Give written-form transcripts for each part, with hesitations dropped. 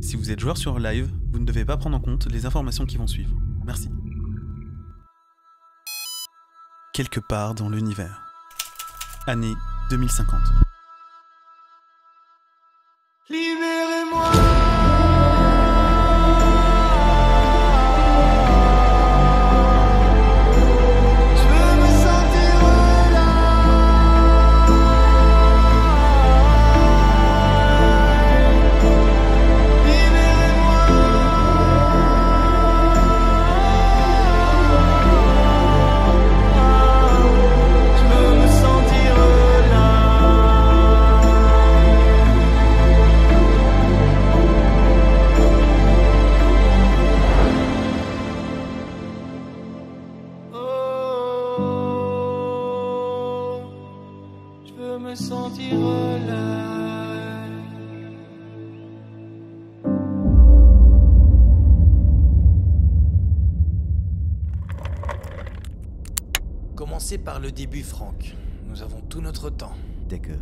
Si vous êtes joueur sur live, vous ne devez pas prendre en compte les informations qui vont suivre. Merci. Quelque part dans l'univers. Année 2050. Libérez-moi. Me sentir là. Commencez par le début, Franck. Nous avons tout notre temps. D'accord.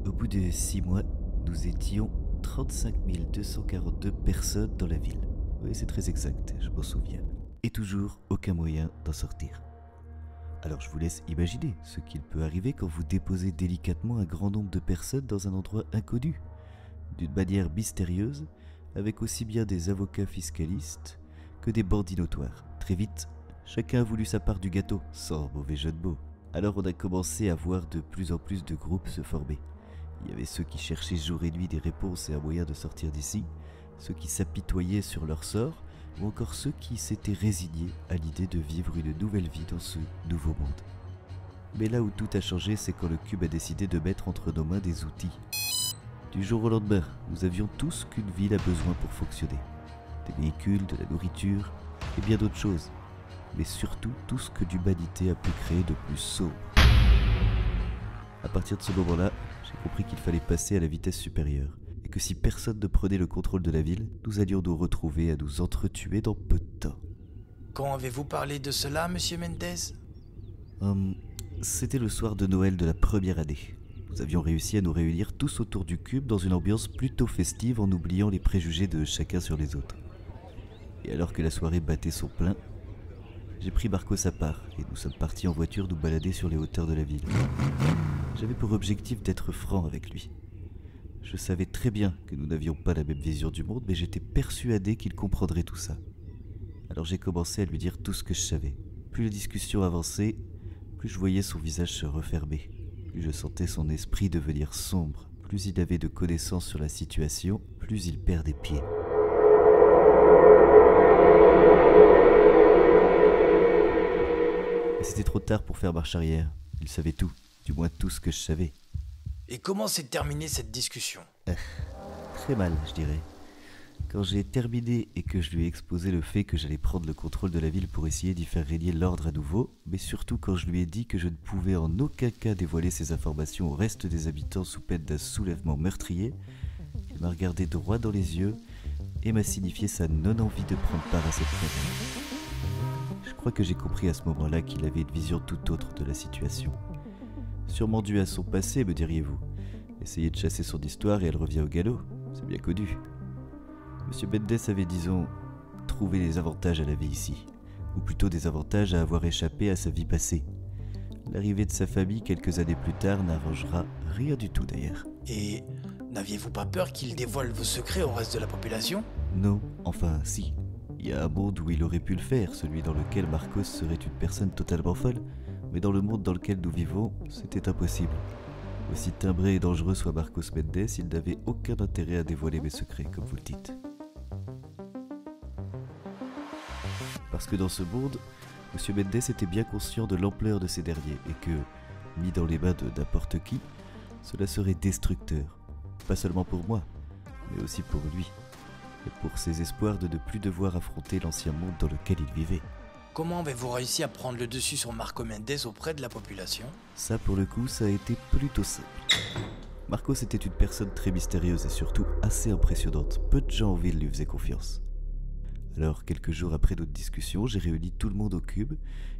Au bout de 6 mois, nous étions 35 242 personnes dans la ville. Oui, c'est très exact, je m'en souviens. Et toujours aucun moyen d'en sortir. Alors je vous laisse imaginer ce qu'il peut arriver quand vous déposez délicatement un grand nombre de personnes dans un endroit inconnu, d'une manière mystérieuse, avec aussi bien des avocats fiscalistes que des bandits notoires. Très vite, chacun a voulu sa part du gâteau, sans mauvais jeu de mots. Alors on a commencé à voir de plus en plus de groupes se former. Il y avait ceux qui cherchaient jour et nuit des réponses et un moyen de sortir d'ici, ceux qui s'apitoyaient sur leur sort, ou encore ceux qui s'étaient résignés à l'idée de vivre une nouvelle vie dans ce nouveau monde. Mais là où tout a changé, c'est quand le Cube a décidé de mettre entre nos mains des outils. Du jour au lendemain, nous avions tout ce qu'une ville a besoin pour fonctionner. Des véhicules, de la nourriture, et bien d'autres choses. Mais surtout tout ce que l'humanité a pu créer de plus sombre. À partir de ce moment-là, j'ai compris qu'il fallait passer à la vitesse supérieure. Et que si personne ne prenait le contrôle de la ville, nous allions nous retrouver à nous entretuer dans peu de temps. Quand avez-vous parlé de cela, monsieur Mendez? C'était le soir de Noël de la première année. Nous avions réussi à nous réunir tous autour du cube dans une ambiance plutôt festive en oubliant les préjugés de chacun sur les autres. Et alors que la soirée battait son plein, j'ai pris Marcos à part et nous sommes partis en voiture nous balader sur les hauteurs de la ville. J'avais pour objectif d'être franc avec lui. Je savais très bien que nous n'avions pas la même vision du monde, mais j'étais persuadé qu'il comprendrait tout ça. Alors j'ai commencé à lui dire tout ce que je savais. Plus la discussion avançait, plus je voyais son visage se refermer. Plus je sentais son esprit devenir sombre. Plus il avait de connaissances sur la situation, plus il perdait pied. Mais c'était trop tard pour faire marche arrière. Il savait tout, du moins tout ce que je savais. Et comment s'est terminée cette discussion? Très mal, je dirais. Quand j'ai terminé et que je lui ai exposé le fait que j'allais prendre le contrôle de la ville pour essayer d'y faire régner l'ordre à nouveau, mais surtout quand je lui ai dit que je ne pouvais en aucun cas dévoiler ces informations au reste des habitants sous peine d'un soulèvement meurtrier, il m'a regardé droit dans les yeux et m'a signifié sa non-envie de prendre part à cette réunion. Je crois que j'ai compris à ce moment-là qu'il avait une vision tout autre de la situation. Sûrement dû à son passé, me diriez-vous. Essayez de chasser son histoire et elle revient au galop, c'est bien connu. Monsieur Mendes avait, disons, trouvé des avantages à la vie ici, ou plutôt des avantages à avoir échappé à sa vie passée. L'arrivée de sa famille quelques années plus tard n'arrangera rien du tout d'ailleurs. Et n'aviez-vous pas peur qu'il dévoile vos secrets au reste de la population? Non, enfin si. Il y a un monde où il aurait pu le faire, celui dans lequel Marcos serait une personne totalement folle, mais dans le monde dans lequel nous vivons, c'était impossible. Aussi timbré et dangereux soit Marcos Mendes, il n'avait aucun intérêt à dévoiler mes secrets, comme vous le dites. Parce que dans ce monde, M. Mendes était bien conscient de l'ampleur de ces derniers et que, mis dans les mains de n'importe qui, cela serait destructeur. Pas seulement pour moi, mais aussi pour lui, et pour ses espoirs de ne plus devoir affronter l'ancien monde dans lequel il vivait. Comment avez-vous réussi à prendre le dessus sur Marco Mendes auprès de la population? Ça, pour le coup, ça a été plutôt simple. Marcos était une personne très mystérieuse et surtout assez impressionnante. Peu de gens en ville lui faisaient confiance. Alors, quelques jours après notre discussion, j'ai réuni tout le monde au cube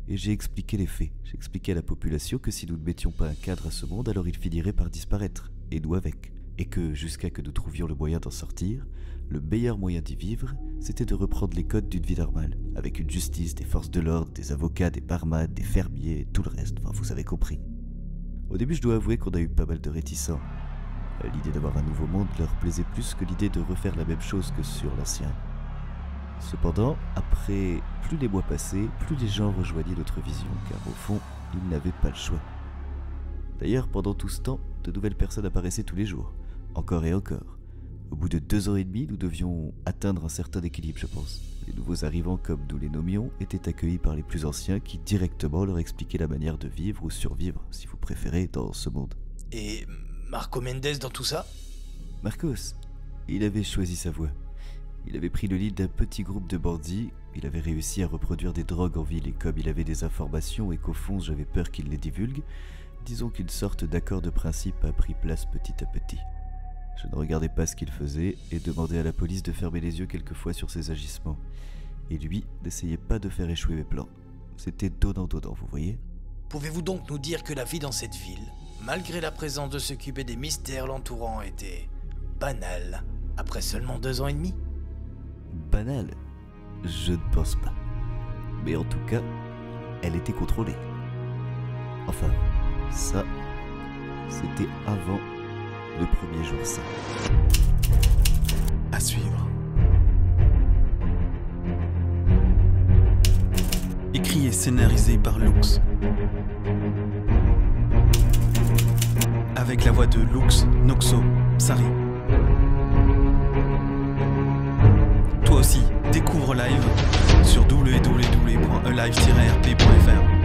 et j'ai expliqué les faits. J'ai expliqué à la population que si nous ne mettions pas un cadre à ce monde, alors il finirait par disparaître, et nous avec. et que, jusqu'à que nous trouvions le moyen d'en sortir, le meilleur moyen d'y vivre, c'était de reprendre les codes d'une vie normale, avec une justice, des forces de l'ordre, des avocats, des barman, des fermiers et tout le reste, enfin vous avez compris. Au début, je dois avouer qu'on a eu pas mal de réticents. L'idée d'avoir un nouveau monde leur plaisait plus que l'idée de refaire la même chose que sur l'ancien. Cependant, après, plus les mois passaient, plus les gens rejoignaient notre vision, car au fond, ils n'avaient pas le choix. D'ailleurs, pendant tout ce temps, de nouvelles personnes apparaissaient tous les jours, encore et encore. Au bout de 2 ans et demi, nous devions atteindre un certain équilibre, je pense. Les nouveaux arrivants, comme nous les nommions, étaient accueillis par les plus anciens qui directement leur expliquaient la manière de vivre ou survivre, si vous préférez, dans ce monde. Et Marco Mendes dans tout ça? Marcos, il avait choisi sa voie. Il avait pris le lead d'un petit groupe de bandits, il avait réussi à reproduire des drogues en ville et comme il avait des informations et qu'au fond j'avais peur qu'il les divulgue, disons qu'une sorte d'accord de principe a pris place petit à petit. Je ne regardais pas ce qu'il faisait et demandais à la police de fermer les yeux quelquefois sur ses agissements. Et lui n'essayait pas de faire échouer mes plans. C'était donnant-donnant, vous voyez? Pouvez-vous donc nous dire que la vie dans cette ville, malgré la présence de ceux qui des mystères l'entourant, était banale après seulement 2 ans et demi? Banale? Je ne pense pas. Mais en tout cas, elle était contrôlée. Enfin, ça, c'était avant le premier jour sain. À suivre. Écrit et scénarisé par Lux. Avec la voix de Lux, Noxo, Sari. Toi aussi, découvre Live sur www.elive-rp.fr.